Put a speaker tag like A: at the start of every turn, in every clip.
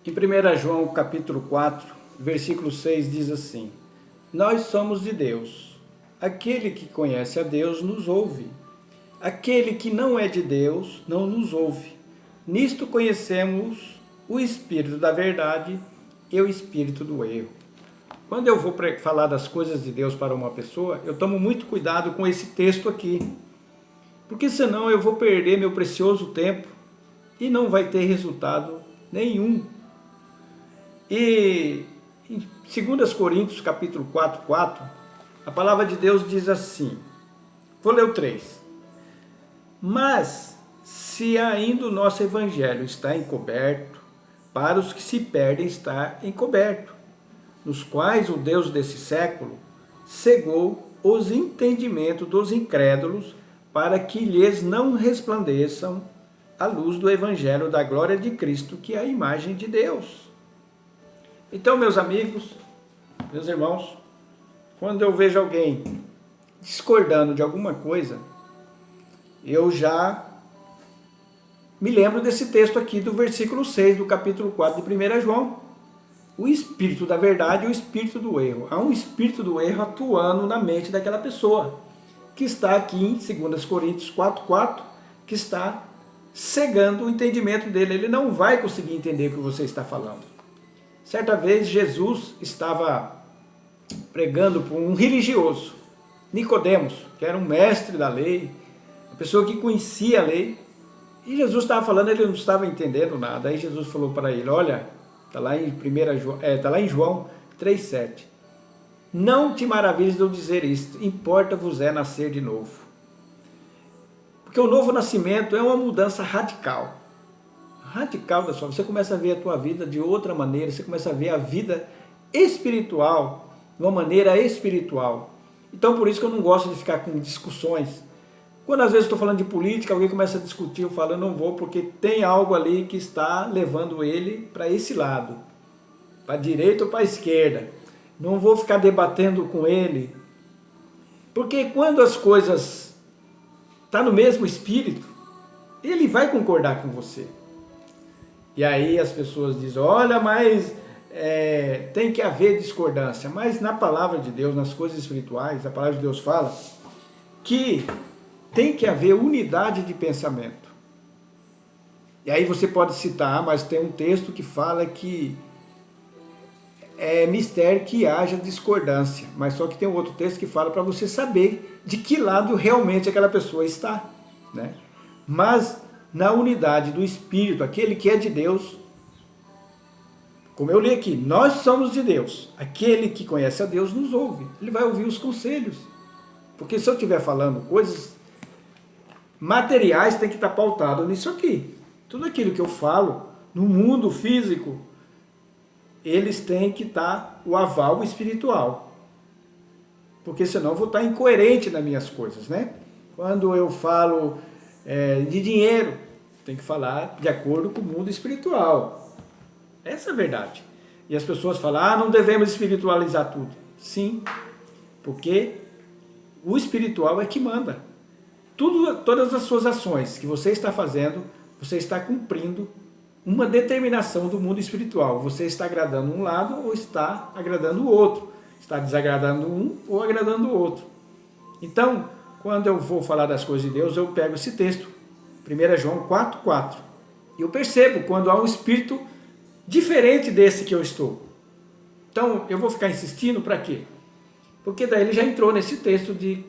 A: Em 1 João capítulo 4, versículo 6 diz assim: Nós somos de Deus. Aquele que conhece a Deus nos ouve. Aquele que não é de Deus não nos ouve. Nisto conhecemos o espírito da verdade e o espírito do erro. Quando eu vou falar das coisas de Deus para uma pessoa, eu tomo muito cuidado com esse texto aqui. Porque senão eu vou perder meu precioso tempo e não vai ter resultado nenhum. E em 2 Coríntios capítulo 4, a palavra de Deus diz assim, vou ler o 3. Mas se ainda o nosso evangelho está encoberto, para os que se perdem está encoberto, nos quais o Deus desse século cegou os entendimentos dos incrédulos, para que lhes não resplandeçam a luz do evangelho da glória de Cristo, que é a imagem de Deus. Então, meus amigos, meus irmãos, quando eu vejo alguém discordando de alguma coisa, eu já me lembro desse texto aqui do versículo 6 do capítulo 4 de 1 João. O espírito da verdade e o espírito do erro. Há um espírito do erro atuando na mente daquela pessoa, que está aqui em 2 Coríntios 4, que está cegando o entendimento dele. Ele não vai conseguir entender o que você está falando. Certa vez Jesus estava pregando para um religioso, Nicodemos, que era um mestre da lei, uma pessoa que conhecia a lei, e Jesus estava falando, ele não estava entendendo nada. Aí Jesus falou para ele, olha, está lá em João 3,7, não te maravilhes de eu dizer isto, importa-vos é nascer de novo. Porque o novo nascimento é uma mudança radical da sua vida. Você começa a ver a tua vida de outra maneira, você começa a ver a vida espiritual de uma maneira espiritual. Então por isso que eu não gosto de ficar com discussões. Quando às vezes estou falando de política, alguém começa a discutir, eu falo, eu não vou, porque tem algo ali que está levando ele para esse lado, para a direita ou para a esquerda. Não vou ficar debatendo com ele, porque quando as coisas estão no mesmo espírito, ele vai concordar com você. E aí as pessoas dizem, olha, mas tem que haver discordância. Mas na palavra de Deus, nas coisas espirituais, a palavra de Deus fala que tem que haver unidade de pensamento. E aí você pode citar, mas tem um texto que fala que é mistério que haja discordância. Mas só que tem um outro texto que fala para você saber de que lado realmente aquela pessoa está, né? Mas na unidade do Espírito, aquele que é de Deus, como eu li aqui, nós somos de Deus. Aquele que conhece a Deus nos ouve. Ele vai ouvir os conselhos. Porque se eu estiver falando coisas materiais, tem que estar pautado nisso aqui. Tudo aquilo que eu falo no mundo físico, eles têm que estar o aval espiritual. Porque senão eu vou estar incoerente nas minhas coisas, né? Quando eu falo de dinheiro, tem que falar de acordo com o mundo espiritual. Essa é a verdade. E as pessoas falam, não devemos espiritualizar tudo. Sim, porque o espiritual é que manda. Todas as suas ações que você está fazendo, você está cumprindo uma determinação do mundo espiritual. Você está agradando um lado ou está agradando o outro. Está desagradando um ou agradando o outro. Então, quando eu vou falar das coisas de Deus, eu pego esse texto, 1 João 4. E eu percebo quando há um espírito diferente desse que eu estou. Então, eu vou ficar insistindo para quê? Porque daí ele já entrou nesse texto de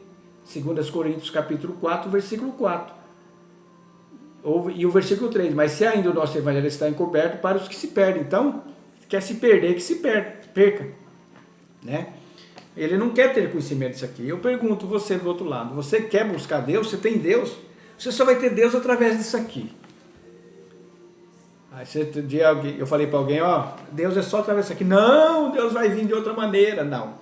A: 2 Coríntios capítulo 4, versículo 4. E o versículo 3, mas se ainda o nosso evangelho está encoberto para os que se perdem. Então, quer se perder, que se perca. Né? Ele não quer ter conhecimento disso aqui. Eu pergunto você do outro lado, você quer buscar Deus? Você tem Deus? Você só vai ter Deus através disso aqui. Aí eu falei para alguém, Deus é só através disso aqui. Não, Deus vai vir de outra maneira. Não.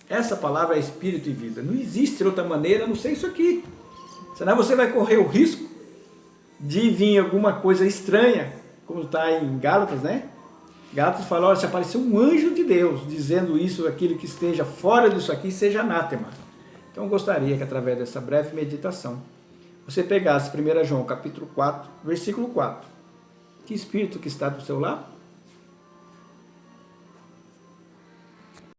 A: Essa palavra é espírito e vida. Não existe outra maneira a não ser isso aqui. Senão você vai correr o risco de vir alguma coisa estranha, como está em Gálatas, né? Gálatas fala, olha, se aparecer um anjo de Deus dizendo isso, aquilo que esteja fora disso aqui, seja anátema. Então eu gostaria que através dessa breve meditação, você pegasse 1 João capítulo 4, versículo 4. Que espírito que está do seu lado?